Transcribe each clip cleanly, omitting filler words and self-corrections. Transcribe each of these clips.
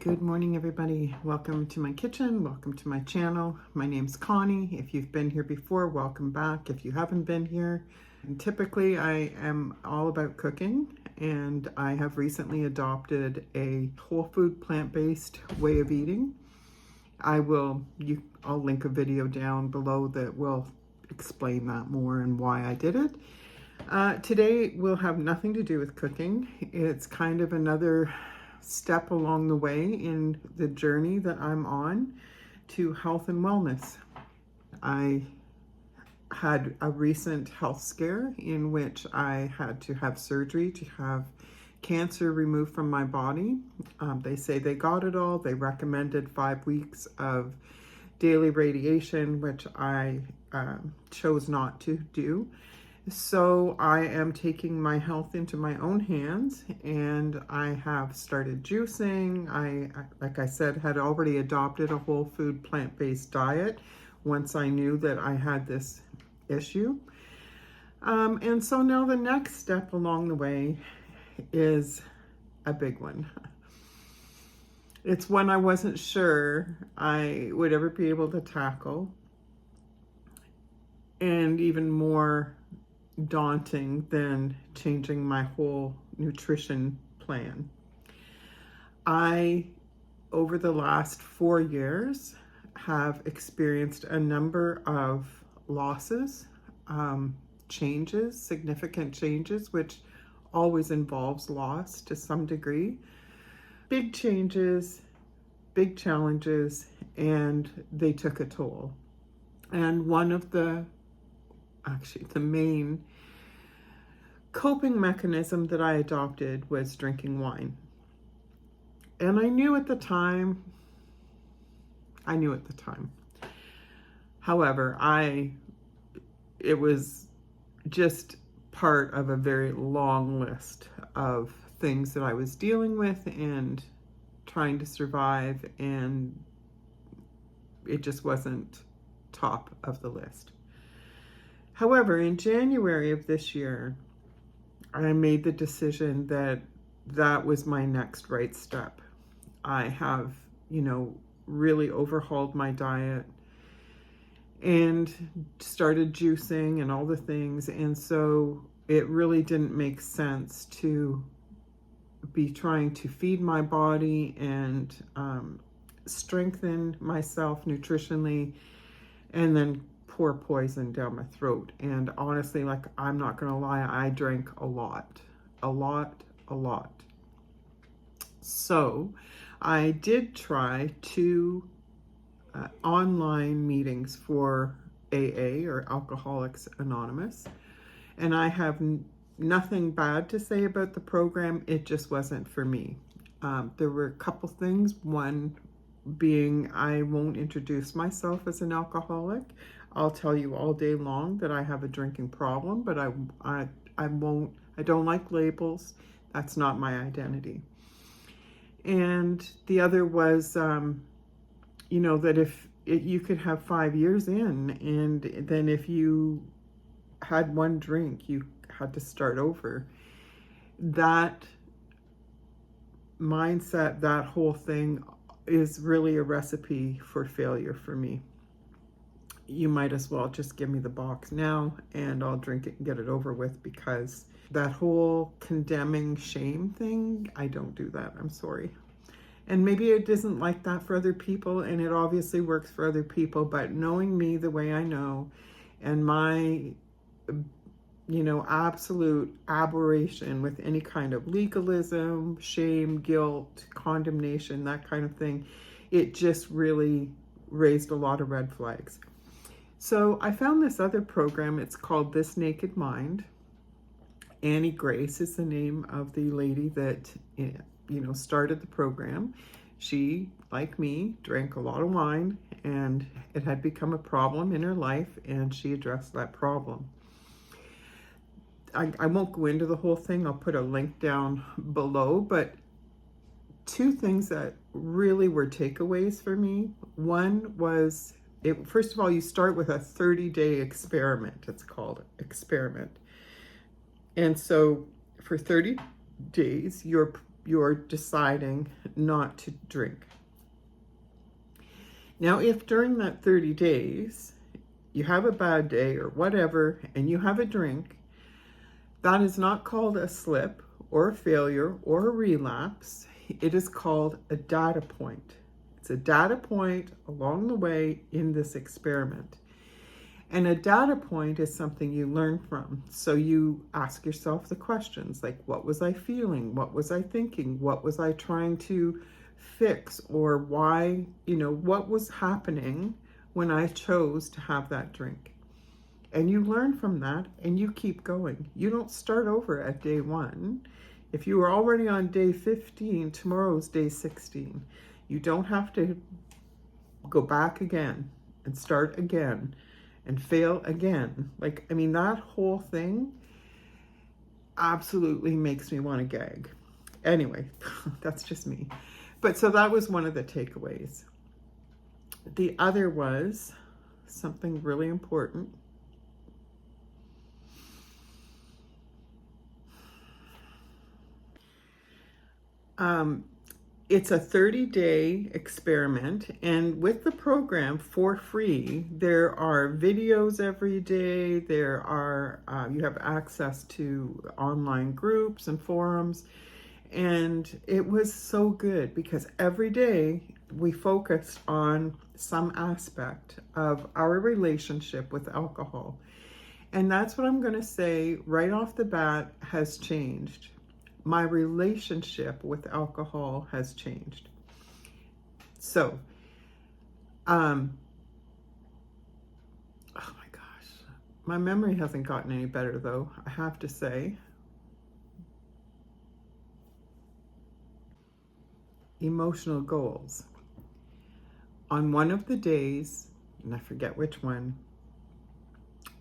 Good morning, everybody. Welcome to my kitchen. Welcome to my channel. My name's Connie. If you've been here before, welcome back. If you haven't been here, and typically I am all about cooking, and I have recently adopted a whole food plant-based way of eating. I'll link a video down below that will explain that more and why I did it. Today will have nothing to do with cooking. It's kind of another step along the way in the journey that I'm on to health and wellness. I had a recent health scare in which I had to have surgery to have cancer removed from my body. They say they got it all. They recommended 5 weeks of daily radiation, which I chose not to do. So I am taking my health into my own hands, and I have started juicing. Like I said, had already adopted a whole food plant-based diet once I knew that I had this issue. And so now the next step along the way is a big one. It's one I wasn't sure I would ever be able to tackle, and even more daunting than changing my whole nutrition plan. I, over the last 4 years, have experienced a number of losses, changes, significant changes, which always involves loss to some degree. Big changes, big challenges, and they took a toll. And one of the main coping mechanism that I adopted was drinking wine. And I knew at the time. However, it was just part of a very long list of things that I was dealing with and trying to survive, and it just wasn't top of the list. However, in January of this year, I made the decision that that was my next right step. I have, really overhauled my diet and started juicing and all the things. And so it really didn't make sense to be trying to feed my body and strengthen myself nutritionally and then pour poison down my throat. And honestly, I'm not gonna lie, I drank a lot. So I did try 2 online meetings for AA, or Alcoholics Anonymous, and I have nothing bad to say about the program. It just wasn't for me. There were a couple things. One being, I won't introduce myself as an alcoholic. I'll tell you all day long that I have a drinking problem, but I don't like labels. That's not my identity. And the other was, that if you could have 5 years in, and then if you had one drink, you had to start over. That mindset, that whole thing is really a recipe for failure for me. You might as well just give me the box now and I'll drink it and get it over with, because that whole condemning shame thing, I don't do that. I'm sorry. And maybe it isn't like that for other people, and it obviously works for other people, but knowing me the way I know, and my absolute aberration with any kind of legalism, shame, guilt, condemnation, that kind of thing, it just really raised a lot of red flags. So I found this other program. It's called This Naked Mind. Annie Grace is the name of the lady that started the program. She, like me, drank a lot of wine, and it had become a problem in her life, and she addressed that problem. I won't go into the whole thing. I'll put a link down below, but 2 things that really were takeaways for me. One was, first of all, you start with a 30-day experiment. It's called experiment. And so for 30 days, you're you're deciding not to drink. Now, if during that 30 days you have a bad day or whatever and you have a drink, that is not called a slip or a failure or a relapse. It is called a data point. It's a data point along the way in this experiment. And a data point is something you learn from. So you ask yourself the questions like, what was I feeling? What was I thinking? What was I trying to fix? Or why, what was happening when I chose to have that drink? And you learn from that and you keep going. You don't start over at day 1. If you were already on day 15, tomorrow's day 16. You don't have to go back again and start again and fail again. That whole thing absolutely makes me want to gag. Anyway, that's just me. But so that was one of the takeaways. The other was something really important. It's a 30-day experiment, and with the program for free, there are videos every day. There are you have access to online groups and forums, and it was so good because every day we focused on some aspect of our relationship with alcohol, and that's what I'm going to say right off the bat has changed. My relationship with alcohol has changed. So, oh my gosh, my memory hasn't gotten any better though, I have to say. Emotional goals. On one of the days, and I forget which one,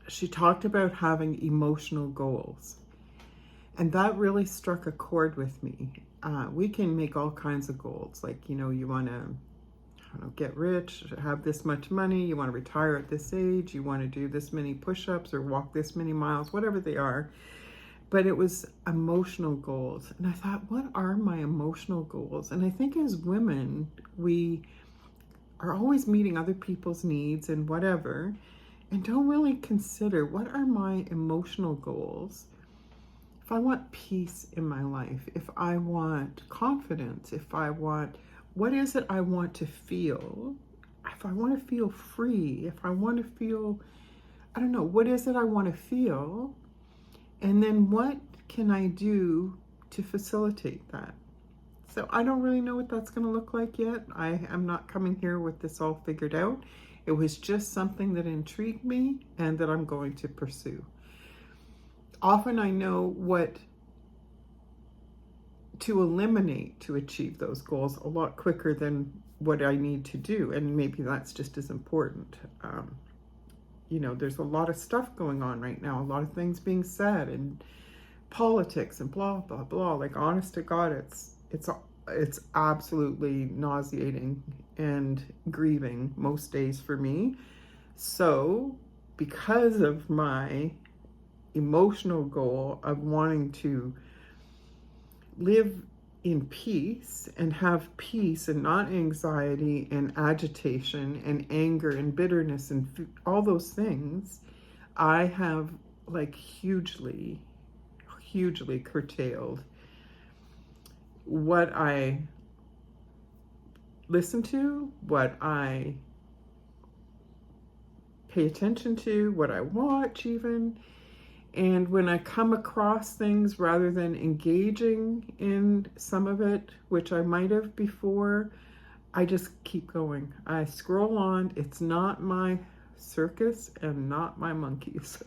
she talked about having emotional goals. And that really struck a chord with me. We can make all kinds of goals. Like, you want to, get rich, have this much money, you want to retire at this age, you want to do this many push-ups or walk this many miles, whatever they are. But it was emotional goals. And I thought, what are my emotional goals? And I think as women, we are always meeting other people's needs and whatever, and don't really consider what are my emotional goals. If I want peace in my life, if I want confidence, what is it I want to feel? If I want to feel free, if I want to feel, what is it I want to feel? And then what can I do to facilitate that? So I don't really know what that's going to look like yet. I am not coming here with this all figured out. It was just something that intrigued me and that I'm going to pursue. Often I know what to eliminate to achieve those goals a lot quicker than what I need to do. And maybe that's just as important. There's a lot of stuff going on right now, a lot of things being said and politics and blah, blah, blah. Like, honest to God, it's absolutely nauseating and grieving most days for me. So because of my emotional goal of wanting to live in peace and have peace and not anxiety and agitation and anger and bitterness and all those things, I have hugely curtailed what I listen to, what I pay attention to, what I watch even. And when I come across things, rather than engaging in some of it, which I might have before, I just keep going. I scroll on. It's not my circus and not my monkeys.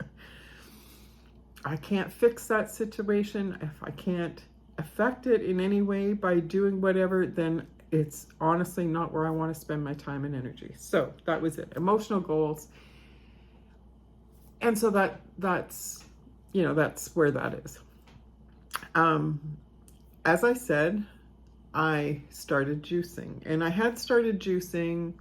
I can't fix that situation. If I can't affect it in any way by doing whatever, then it's honestly not where I want to spend my time and energy. So that was it. Emotional goals. And so that's where that is. As I said, I started juicing, and I had started juicing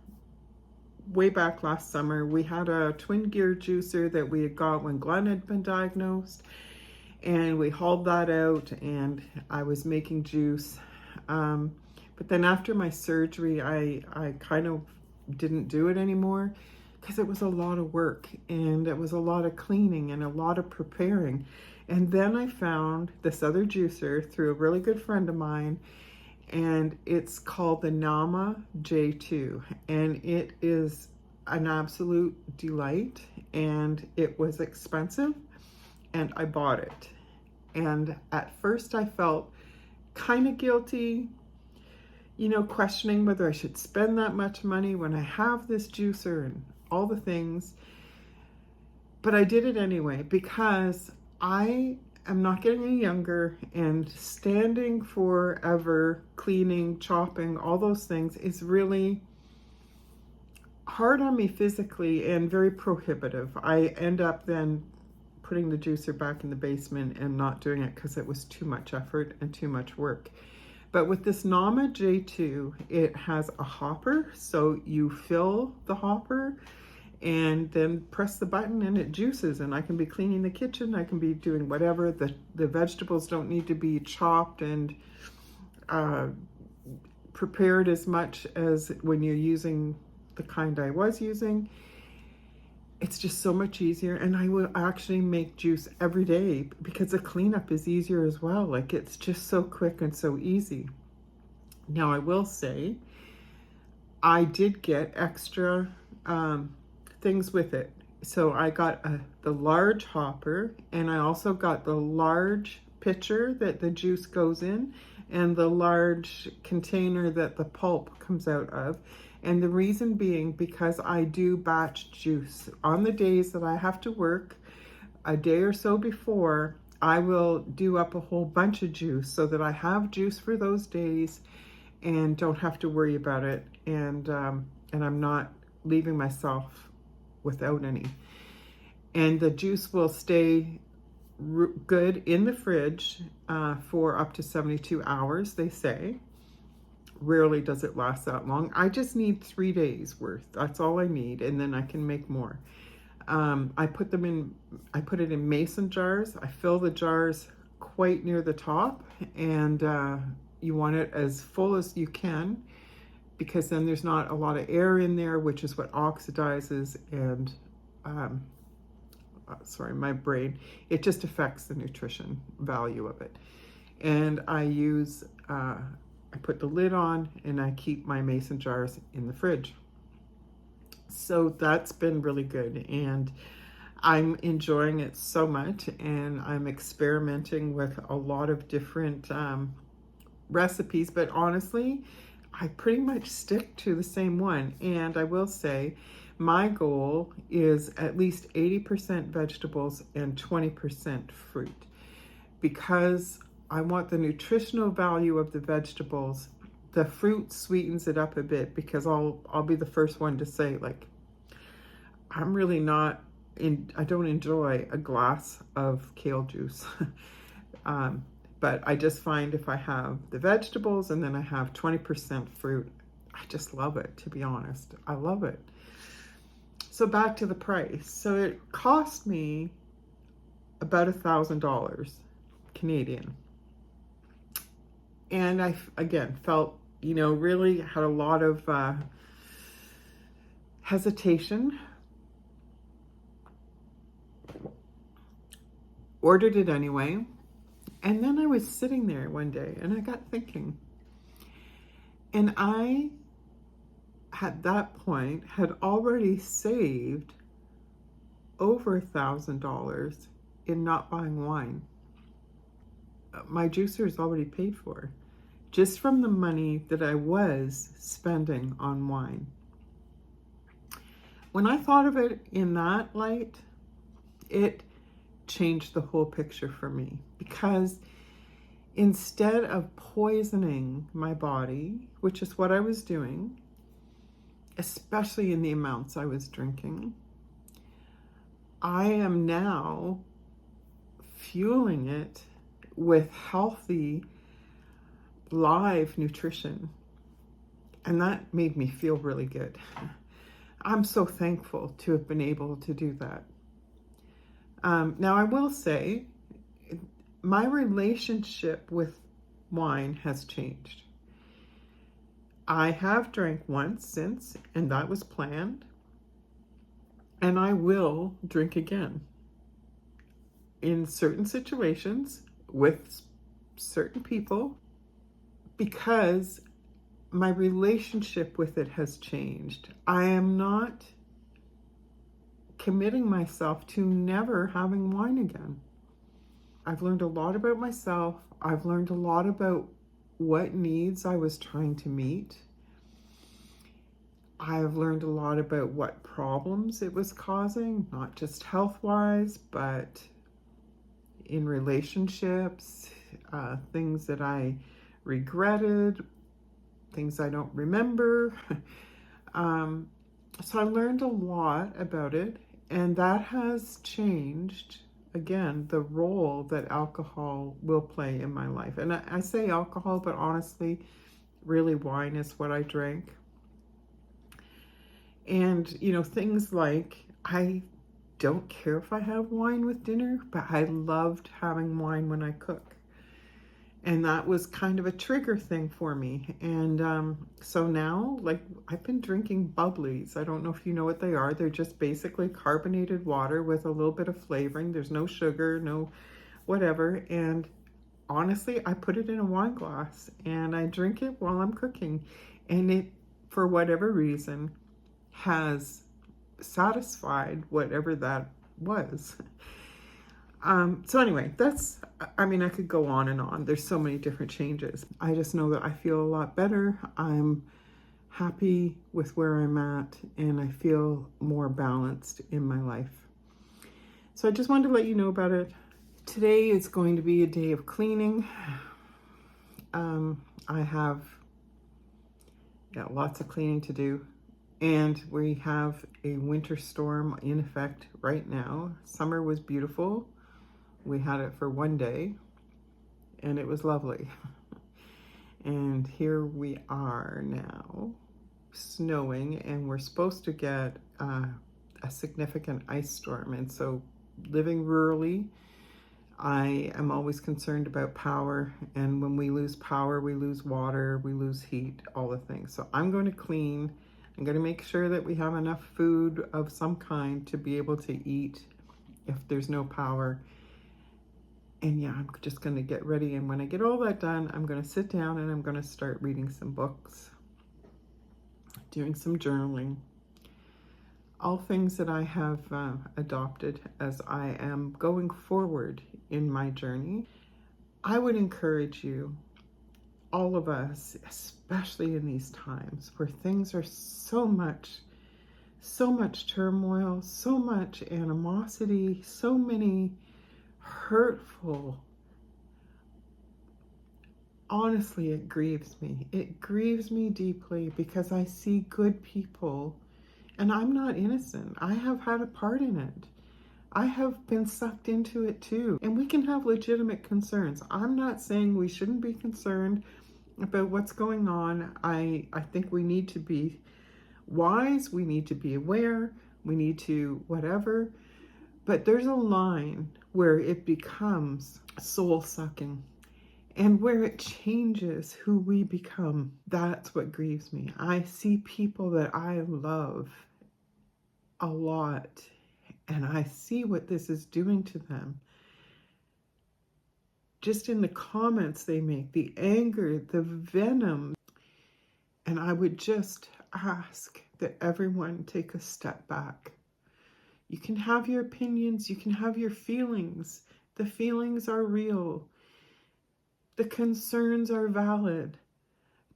way back last summer. We had a twin gear juicer that we had got when Glenn had been diagnosed, And we hauled that out, and I was making juice. But then after my surgery, I kind of didn't do it anymore because it was a lot of work, and it was a lot of cleaning and a lot of preparing. And then I found this other juicer through a really good friend of mine, and it's called the Nama J2, and it is an absolute delight, and it was expensive, and I bought it. And at first I felt kind of guilty, you know, questioning whether I should spend that much money when I have this juicer and all the things. But I did it anyway because I am not getting any younger, and standing forever, cleaning, chopping, all those things is really hard on me physically and very prohibitive. I end up then putting the juicer back in the basement and not doing it because it was too much effort and too much work. But with this Nama J2, it has a hopper, so you fill the hopper and then press the button and it juices, and I can be cleaning the kitchen, I can be doing whatever. The vegetables don't need to be chopped and prepared as much as when you're using the kind I was using. It's just so much easier, and I will actually make juice every day because the cleanup is easier as well. Like, it's just so quick and so easy. Now, I will say I did get extra things with it. So I got the large hopper, and I also got the large pitcher that the juice goes in, and the large container that the pulp comes out of. And the reason being because I do batch juice. On the days that I have to work, a day or so before, I will do up a whole bunch of juice so that I have juice for those days and don't have to worry about it. And I'm not leaving myself without any. And the juice will stay good in the fridge for up to 72 hours, they say. Rarely does it last that long. I just need 3 days worth. That's all I need, and then I can make more. I put it in mason jars. I fill the jars quite near the top, and you want it as full as you can, because then there's not a lot of air in there, which is what oxidizes and sorry, my brain, it just affects the nutrition value of it. And I put the lid on, and I keep my mason jars in the fridge. So that's been really good, and I'm enjoying it so much, and I'm experimenting with a lot of different recipes, but honestly, I pretty much stick to the same one. And I will say my goal is at least 80% vegetables and 20% fruit, because I want the nutritional value of the vegetables. The fruit sweetens it up a bit, because I'll be the first one to say, like, I'm really not I don't enjoy a glass of kale juice. But I just find if I have the vegetables and then I have 20% fruit, I just love it, to be honest. I love it. So back to the price. So it cost me about $1,000 Canadian. And I, again, felt, really had a lot of hesitation. Ordered it anyway. And then I was sitting there one day and I got thinking. And I, at that point, had already saved over $1,000 in not buying wine. My juicer is already paid for, just from the money that I was spending on wine. When I thought of it in that light, it changed the whole picture for me, because instead of poisoning my body, which is what I was doing, especially in the amounts I was drinking, I am now fueling it with healthy, live nutrition. And that made me feel really good. I'm so thankful to have been able to do that. Now, I will say, my relationship with wine has changed. I have drank once since, and that was planned, and I will drink again in certain situations with certain people because my relationship with it has changed. I am not committing myself to never having wine again. I've learned a lot about myself. I've learned a lot about what needs I was trying to meet. I've learned a lot about what problems it was causing, not just health-wise, but in relationships, things that I regretted, things I don't remember. So I learned a lot about it, and that has changed, again, the role that alcohol will play in my life. And I say alcohol, but honestly, really wine is what I drank. And, things like, I don't care if I have wine with dinner, but I loved having wine when I cook. And that was kind of a trigger thing for me. And so now, like, I've been drinking bubblies. I don't know if you know what they are. They're just basically carbonated water with a little bit of flavoring. There's no sugar, no whatever. And honestly, I put it in a wine glass and I drink it while I'm cooking. And it, for whatever reason, has satisfied whatever that was. So anyway, I could go on and on. There's so many different changes. I just know that I feel a lot better. I'm happy with where I'm at, and I feel more balanced in my life. So I just wanted to let you know about it. Today is going to be a day of cleaning. I have lots of cleaning to do. And we have a winter storm in effect right now. Summer was beautiful. We had it for one day, and it was lovely. And here we are now, snowing, and we're supposed to get a significant ice storm. And so, living rurally, I am always concerned about power. And when we lose power, we lose water, we lose heat, all the things. So I'm going to clean. I'm going to make sure that we have enough food of some kind to be able to eat if there's no power. And yeah, I'm just going to get ready. And when I get all that done, I'm going to sit down and I'm going to start reading some books, doing some journaling, all things that I have adopted as I am going forward in my journey. I would encourage you, all of us, especially in these times where things are so much turmoil, so much animosity, so many hurtful. Honestly, it grieves me. It grieves me deeply because I see good people, and I'm not innocent. I have had a part in it. I have been sucked into it too. And we can have legitimate concerns. I'm not saying we shouldn't be concerned about what's going on. I think we need to be wise. We need to be aware. We need to whatever. But there's a line where it becomes soul-sucking and where it changes who we become. That's what grieves me. I see people that I love a lot, and I see what this is doing to them. Just in the comments they make, the anger, the venom. And I would just ask that everyone take a step back. You can have your opinions, you can have your feelings. The feelings are real. The concerns are valid.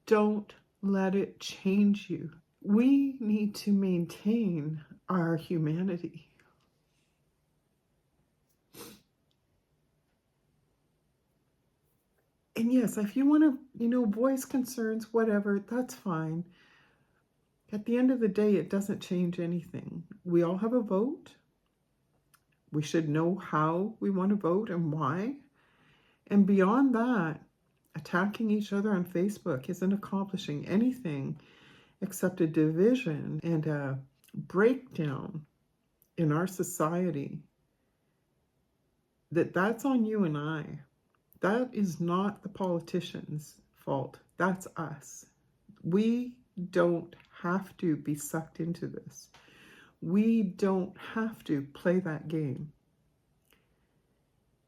Don't let it change you. We need to maintain our humanity. And yes, if you want to, voice concerns, whatever, that's fine. At the end of the day, it doesn't change anything. We all have a vote. We should know how we want to vote and why. And beyond that, attacking each other on Facebook isn't accomplishing anything except a division and a breakdown in our society. That's on you and I. That is not the politicians' fault. That's us. We don't have to be sucked into this. We don't have to play that game.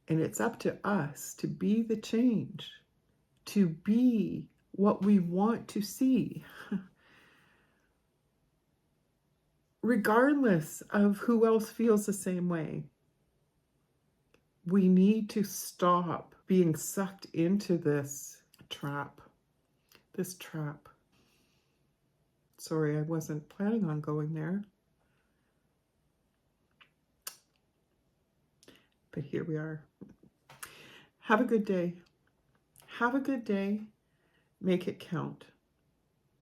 And it's up to us to be the change, to be what we want to see, regardless of who else feels the same way. We need to stop being sucked into this trap. This trap. Sorry, I wasn't planning on going there. But here we are. Have a good day. Have a good day. Make it count.